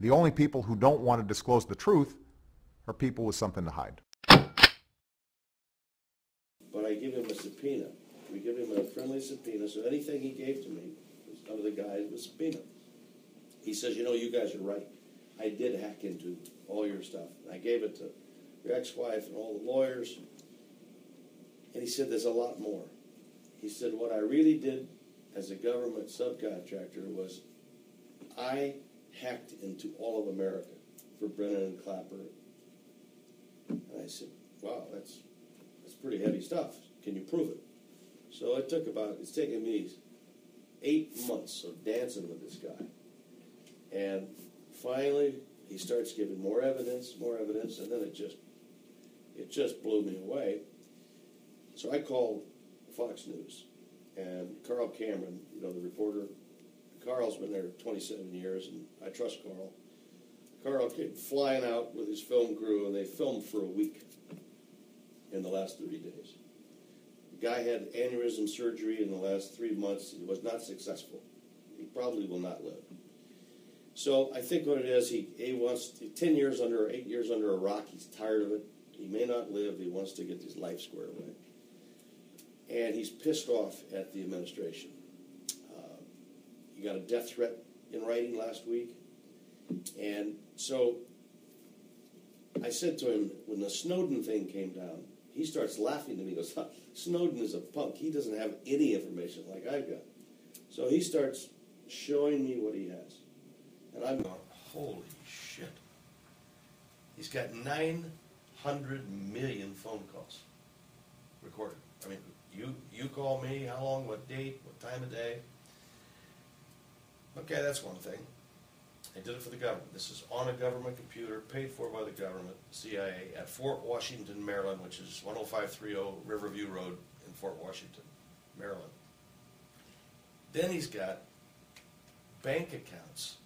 The only people who don't want to disclose the truth are people with something to hide. But I give him a subpoena. We give him a friendly subpoena, so anything he gave to me under the guise of a subpoena. He says, you know, you guys are right. I did hack into all your stuff. And I gave it to your ex-wife and all the lawyers. And he said, there's a lot more. He said, what I really did as a government subcontractor was I hacked into all of America for Brennan and Clapper. And I said, wow, that's pretty heavy stuff. Can you prove it? So it's taken me 8 months of dancing with this guy. And finally, he starts giving more evidence, and then it just blew me away. So I called Fox News, and Carl Cameron, you know, the reporter, Carl's been there 27 years, and I trust Carl. Carl came flying out with his film crew, and they filmed for a week in the last 30 days. The guy had aneurysm surgery in the last 3 months. He was not successful. He probably will not live. So I think what it is, he wants 10 years under, 8 years under a rock. He's tired of it. He may not live. He wants to get his life squared away. And he's pissed off at the administration. He got a death threat in writing last week. And so I said to him, when the Snowden thing came down, he starts laughing to me. He goes, Snowden is a punk. He doesn't have any information like I've got. So he starts showing me what he has. And I'm going, holy shit. He's got 900 million phone calls recorded. I mean, you call me, how long, what date, what time of day. Okay, that's one thing. I did it for the government. This is on a government computer, paid for by the government, CIA, at Fort Washington, Maryland, which is 10530 Riverview Road in Fort Washington, Maryland. Then he's got bank accounts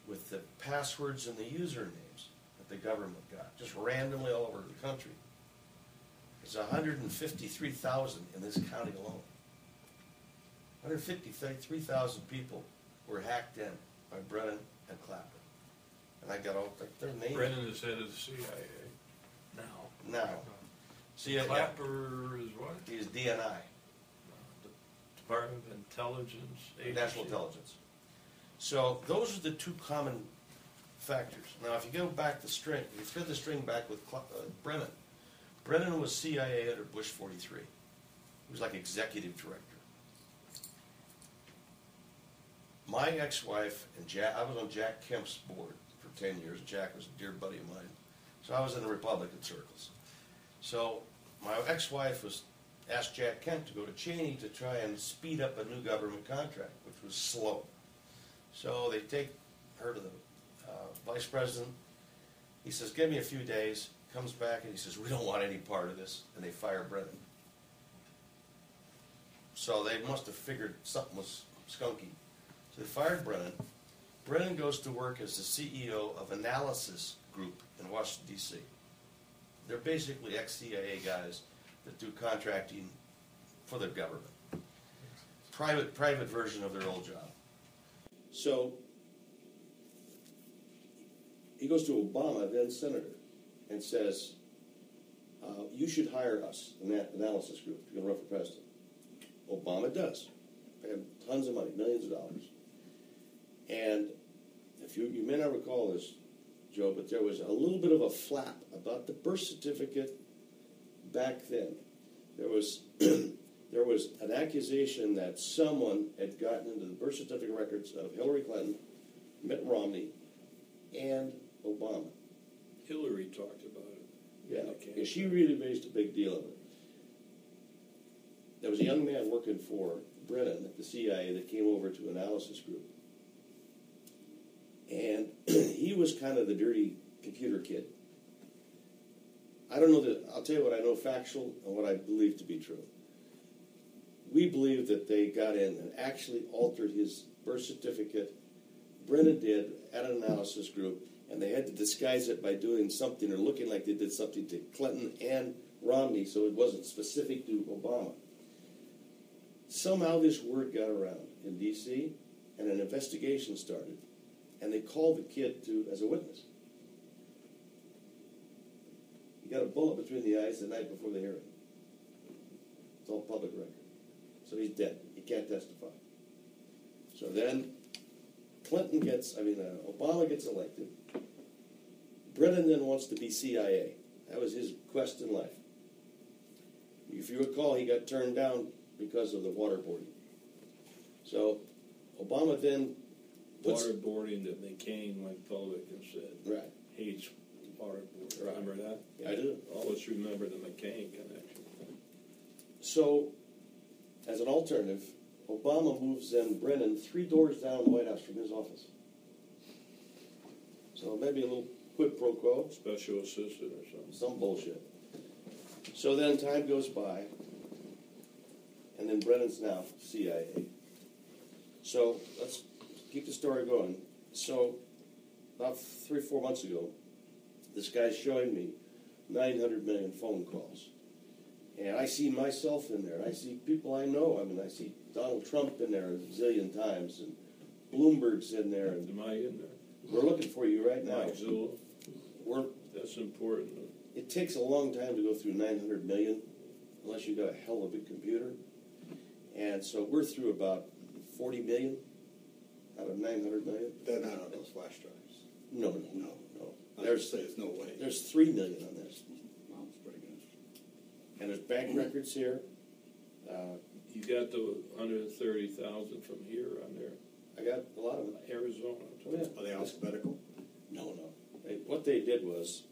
with the passwords and the usernames that the government got, just randomly all over the country. There's 153,000 in this county alone. 153,000 people were hacked in by Brennan and Clapper. And I got all their names. Brennan is head of the CIA now. CIA, Clapper is what? He's DNI. The Department of Intelligence Agency. National Intelligence. So those are the two common factors. Now, if you go back the string, if you thread the string back with Brennan. Brennan was CIA under Bush 43. He was like executive director. My ex-wife and Jack, I was on Jack Kemp's board for 10 years. Jack was a dear buddy of mine. So I was in the Republican circles. So my ex-wife asked Jack Kemp to go to Cheney to try and speed up a new government contract, which was slow. So they take her to the vice president. He says, give me a few days. Comes back and he says, we don't want any part of this. And they fire Brennan. So they must have figured something was skunky. So they fired Brennan. Brennan goes to work as the CEO of Analysis Group in Washington, D.C. They're basically ex-CIA guys that do contracting for the government. Private version of their old job. So he goes to Obama, then senator, and says, you should hire us in that analysis group if you're going to run for president. Obama does. They have tons of money, millions of dollars. And if you may not recall this, Joe, but there was a little bit of a flap about the birth certificate back then. There was an accusation that someone had gotten into the birth certificate records of Hillary Clinton, Mitt Romney, and Obama. Hillary talked about it. Yeah, she really raised a big deal of it. There was a young man working for Brennan at the CIA that came over to Analysis Group. And he was kind of the dirty computer kid. I don't know that, I'll tell you what I know factual and what I believe to be true. We believe that they got in and actually altered his birth certificate. Brennan did at an analysis group, and they had to disguise it by doing something or looking like they did something to Clinton and Romney, so it wasn't specific to Obama. Somehow this word got around in D.C., and an investigation started. and they called the kid as a witness. He got a bullet between the eyes the night before the hearing. It's all public record. So he's dead. He can't testify. So then Obama gets elected. Brennan then wants to be CIA. That was his quest in life. If you recall, he got turned down because of the waterboarding. So Obama then Waterboarding that McCain, like Republican said, right. hates waterboarding. Right. Remember that? Yeah, I do. Always remember the McCain connection. So, as an alternative, Obama moves then Brennan 3 doors down the White House from his office. So maybe a little quid pro quo. Special assistant or something. Some bullshit. So then time goes by, and then Brennan's now CIA. So let's keep the story going. So about 3 or 4 months ago, this guy's showing me 900 million phone calls. And I see myself in there. I see people I know. I mean, I see Donald Trump in there a zillion times, and Bloomberg's in there. And Am I in there? we're looking for you right now. Mike Zilla? That's important. It takes a long time to go through 900 million, unless you've got a hell of a computer. And so we're through about 40 million out of 900 million. They're not on those flash drives. No. There's no way. There's 3 million on this. Wow, that's pretty good. And there's bank records here. You got the 130,000 from here on there. I got a lot of them. Arizona. Oh, yeah. Are they alphabetical? No. What they did was,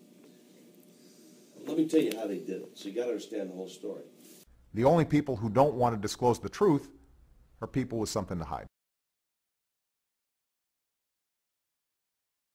let me tell you how they did it, so you got to understand the whole story. The only people who don't want to disclose the truth are people with something to hide.